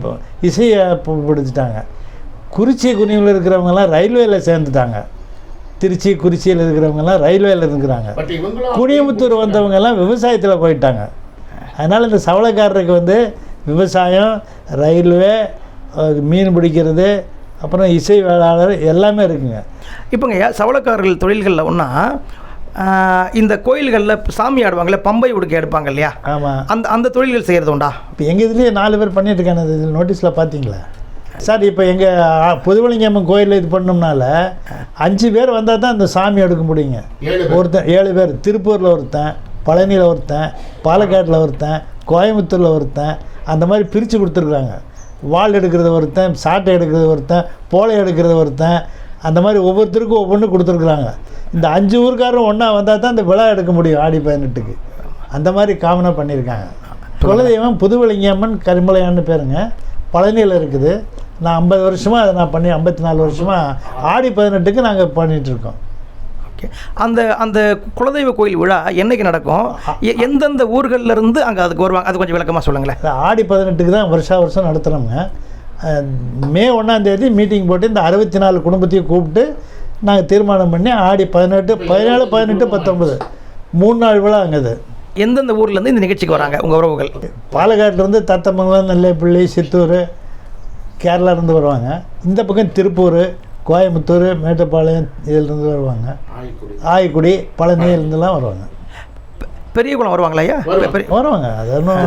Speaker 4: இசையை பிடிச்சிட்டாங்க. குறிச்சி, குனியில் இருக்கிறவங்கெல்லாம் ரயில்வேயில் சேர்ந்துட்டாங்க. திருச்சி, குறிச்சியில் இருக்கிறவங்கெல்லாம் ரயில்வேயில் இருக்கிறாங்க. குனியமுத்தூர் வந்தவங்கெல்லாம் விவசாயத்தில் போயிட்டாங்க. அதனால் இந்த சவளக்காரருக்கு வந்து விவசாயம், ரயில்வே, மீன் பிடிக்கிறது, அப்புறம் இசை வேளாளர் எல்லாமே இருக்குங்க.
Speaker 11: இப்போங்க சவளக்காரர்கள் தொழில்களில் ஒன்றா இந்த கோயில்களில் சாமி ஆடுவாங்கள்ல, பம்பை உடுக்க எடுப்பாங்க இல்லையா?
Speaker 4: ஆமாம்.
Speaker 11: அந்த தொழில்கள் செய்கிறது உண்டா?
Speaker 4: இப்போ எங்கள் இதுலேயே 4 பேர் பண்ணிட்டுருக்காங்க. இதில் நோட்டீஸில் பார்த்தீங்களா சார்? இப்போ எங்கள் புதுவலிங்கம்மன் கோயிலில் இது பண்ணோம்னால 5 பேர் வந்தால் தான் அந்த சாமி எடுக்க முடியுங்க. ஒருத்தன் 7 பேர். திருப்பூரில் ஒருத்தன், பழனியில் ஒருத்தன், பாலக்காட்டில் ஒருத்தன், கோயம்புத்தூரில் ஒருத்தன், அந்த மாதிரி பிரித்து கொடுத்துருக்குறாங்க. வால் எடுக்கிறது ஒருத்தன், சாட்டை எடுக்கிறது ஒருத்தன், போலை எடுக்கிறது ஒருத்தன், அந்த மாதிரி ஒவ்வொருத்தருக்கும் ஒவ்வொன்று கொடுத்துருக்குறாங்க. இந்த 5 ஊருக்காரரும் ஒன்றா வந்தால் தான் இந்த விழா எடுக்க முடியும் ஆடி 18க்கு. அந்த மாதிரி காமனாக பண்ணியிருக்காங்க. குலதெய்வம் புதுவலிங்கம்மன் கரிமலையான்னு பேருங்க. பழனியில் இருக்குது. நான் 50 வருஷமாக அதை நான் பண்ணி 54 வருஷமாக ஆடி 18க்கு நாங்கள் பண்ணிகிட்ருக்கோம்.
Speaker 11: ஓகே. அந்த குலதெய்வ கோயில் விழா என்றைக்கு நடக்கும்? எந்தெந்த ஊர்கள்லேருந்து அங்கே அதுக்கு வருவாங்க? அது கொஞ்சம் விளக்கமாக சொல்லுங்களேன்.
Speaker 4: ஆடி 18க்கு தான் வருஷம் நடத்துகிறோங்க. மே 1ஆம் தேதி மீட்டிங் போட்டு இந்த 64 குடும்பத்தையும் கூப்பிட்டு நாங்கள் தீர்மானம் பண்ணி ஆடி 18, 17, 18, 19 3 நாள் விழா அங்கே.
Speaker 11: எந்தெந்த ஊர்லேருந்து இந்த நிகழ்ச்சிக்கு வராங்க உங்கள் உறவுகள்?
Speaker 4: பாலக்காட்டிலேருந்து தத்தமங்கலம், நெல்லைப்பள்ளி, சித்தூர், கேரளாலேருந்து வருவாங்க. இந்த பக்கம் திருப்பூர், கோயம்புத்தூர், மேட்டுப்பாளையம் இதிலிருந்து வருவாங்க. ஆய்க்குடி, பழனியிலேருந்துலாம் வருவாங்க.
Speaker 11: பெரியகுளம் வருவாங்களா ஐயா?
Speaker 4: வருவாங்க. அது ஒன்றும்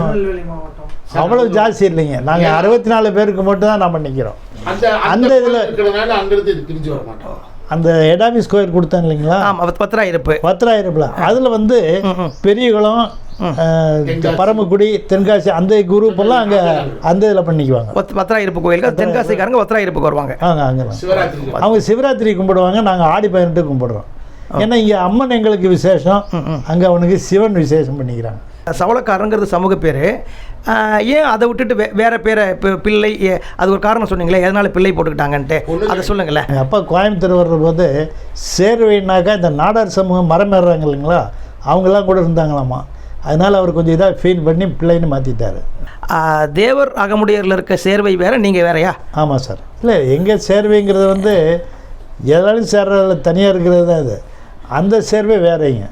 Speaker 4: அவ்வளோ ஜாஸ்தி இல்லைங்க. நாங்கள் 64 பேருக்கு மட்டும் தான் நம்ம நிற்கிறோம். அந்த இதில் அந்த ஹெட் ஆஃபீஸ் கோயில் கொடுத்தேன் இல்லைங்களா? பத்திராயிருப்புல அதில் வந்து பெரியகுளம், பரமக்குடி, தென்காசி அந்த குரூப் எல்லாம் அங்கே அந்த இதில் பண்ணிக்குவாங்க.
Speaker 11: பத்திராயிருப்பு கோயிலுக்கு தென்காசிக்காரங்க பத்திராயிருப்புக்கு வருவாங்க.
Speaker 4: அங்கே அவங்க சிவராத்திரி கும்பிடுவாங்க. நாங்கள் ஆடி 18 கும்பிடுறோம். ஏன்னா இங்கே அம்மன் எங்களுக்கு விசேஷம், அங்கே அவனுக்கு சிவன் விசேஷம் பண்ணிக்கிறாங்க.
Speaker 11: சவளக்காரங்கிறது சமூக பேர். ஏன் அதை விட்டுட்டு வேறு பேரை பிள்ளை, அது ஒரு காரணம் சொன்னீங்களே, எதனால் பிள்ளை போட்டுக்கிட்டாங்கன்ட்டு அதை சொல்லுங்களேன்.
Speaker 4: எங்கள் அப்பா கோயம்புத்தூர் வர்றபோது சேர்வைனாக்கா இந்த நாடார் சமூகம் மரம் ஏறுறாங்க இல்லைங்களா, அவங்கெல்லாம் கூட இருந்தாங்களாம்மா. அதனால் அவர் கொஞ்சம் இதாக ஃபீல் பண்ணி பிள்ளைன்னு மாற்றிட்டார்.
Speaker 11: தேவர் அகமுடையரில் இருக்க சேர்வை வேறு, நீங்கள் வேறையா?
Speaker 4: ஆமாம் சார். இல்லை, எங்கள் சேர்வைங்கிறது வந்து எதாலும் சேர்றதில் தனியாக இருக்கிறது தான் அது. அந்த சேர்வை வேறைங்க.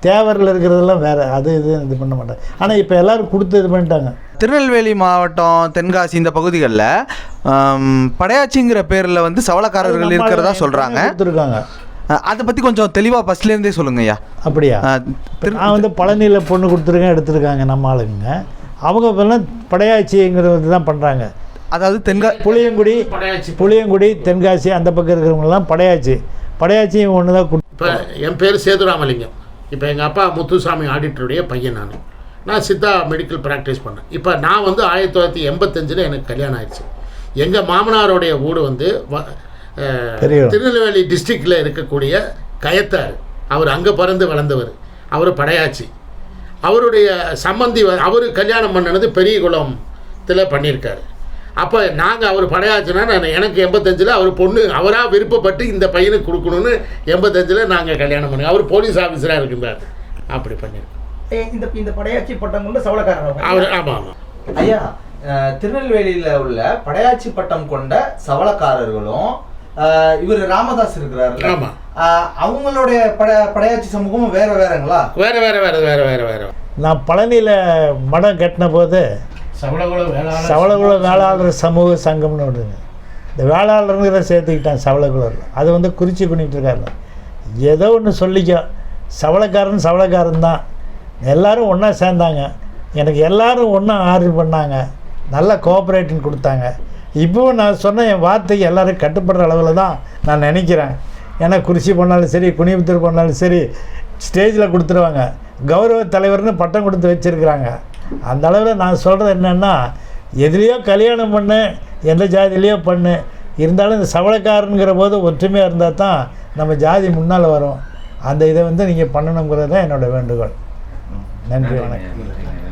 Speaker 4: தேவரில் இருக்கிறதெல்லாம் வேறு. அது இது பண்ண மாட்டாங்க. ஆனால் இப்போ எல்லோரும் கொடுத்து இது பண்ணிட்டாங்க.
Speaker 14: திருநெல்வேலி மாவட்டம், தென்காசி இந்த பகுதிகளில் படையாச்சிங்கிற பேரில் வந்து சவளக்காரர்கள் இருக்கிறதா சொல்கிறாங்க.
Speaker 4: கொடுத்துருக்காங்க.
Speaker 14: அதை பற்றி கொஞ்சம் தெளிவாக ஃபஸ்ட்லேருந்தே சொல்லுங்க ஐயா.
Speaker 4: அப்படியா? நான் வந்து பழனியில் பொண்ணு கொடுத்துருக்கேன், எடுத்துருக்காங்க நம்ம ஆளுங்க. அவங்க இப்போல்லாம் படையாச்சிங்கிறது தான் பண்ணுறாங்க.
Speaker 14: அதாவது
Speaker 4: புளியங்குடி, தென்காசி அந்த பக்கம் இருக்கிறவங்கலாம் படையாச்சியும் ஒன்று தான்.
Speaker 15: இப்போ என் பேர் சேதுராமலிங்கம். இப்போ எங்கள் அப்பா முத்துசாமி ஆடிட்டருடைய பையன். நான் சித்தா மெடிக்கல் ப்ராக்டிஸ் பண்ணேன். இப்போ நான் வந்து 1985 எனக்கு கல்யாணம் ஆயிடுச்சு. எங்கள் மாமனாருடைய வீடு வந்து திருநெல்வேலி டிஸ்ட்ரிக்டில் இருக்கக்கூடிய கயத்தார். அவர் அங்கே பிறந்து வளர்ந்தவர். அவர் படையாச்சி. அவருடைய சம்பந்தி அவர் கல்யாணம் பண்ணினது பெரியகுளத்தில் பண்ணியிருக்காரு. அப்போ நாங்கள் அவர் படையாச்சுன்னா எனக்கு 85 அவர் பொண்ணு அவராக விருப்பப்பட்டு இந்த பையனுக்கு கொடுக்கணுன்னு 85 நாங்கள் கல்யாணம் பண்ணி, அவர் போலீஸ் ஆஃபீஸராக இருக்கின்றார். அப்படி பண்ணியிருக்கோம்.
Speaker 11: இந்த படையாச்சி பட்டம் கொண்டு சவளக்காரர்
Speaker 15: அவர். ஆமாம் ஆமாம்
Speaker 14: ஐயா. திருநெல்வேலியில் உள்ள படையாச்சி பட்டம் கொண்ட சவளக்காரர்களும் இவர் ராமதாஸ் இருக்கிறாரு.
Speaker 15: ஆமாம்.
Speaker 14: அவங்களுடைய படையாச்சி சமூகமும் வேறுங்களா?
Speaker 15: வேறு.
Speaker 4: நான் பழனியில் மடம் கட்டின போது சவளகுல வேளாளர் சமூக சங்கம்னு ஒன்றுங்க. இந்த வேளாளருங்கிற சேர்த்துக்கிட்டேன் சவளகுலர். அது வந்து குறிச்சி பண்ணிகிட்டு இருக்காரு. ஏதோ ஒன்று சொல்லிக்க, சவளக்காரன் தான். எல்லோரும் ஒன்றா சேர்ந்தாங்க. எனக்கு எல்லோரும் ஒன்றா ஆர்டர் பண்ணாங்க. நல்லா கோஆப்ரேட்டிங் கொடுத்தாங்க. இப்போவும் நான் சொன்ன என் வார்த்தைக்கு எல்லோரும் கட்டுப்படுற அளவில் தான் நான் நினைக்கிறேன். ஏன்னா குறிச்சி பண்ணாலும் சரி, குனிபுத்தூர் பண்ணாலும் சரி, ஸ்டேஜில் கொடுத்துருவாங்க. கௌரவ தலைவர்னு பட்டம் கொடுத்து வச்சுருக்குறாங்க. அந்த அளவில் நான் சொல்கிறது என்னென்னா, எதுலேயோ கல்யாணம் பண்ணு, எந்த ஜாதியிலையோ பண்ணு, இருந்தாலும் இந்த சவளக்காரனுங்கிற போது ஒற்றுமையாக இருந்தால் தான் நம்ம ஜாதி முன்னால் வரும். அந்த இதை வந்து நீங்கள் பண்ணணுங்கிறது தான் என்னோடய வேண்டுகோள். நன்றி, வணக்கம்.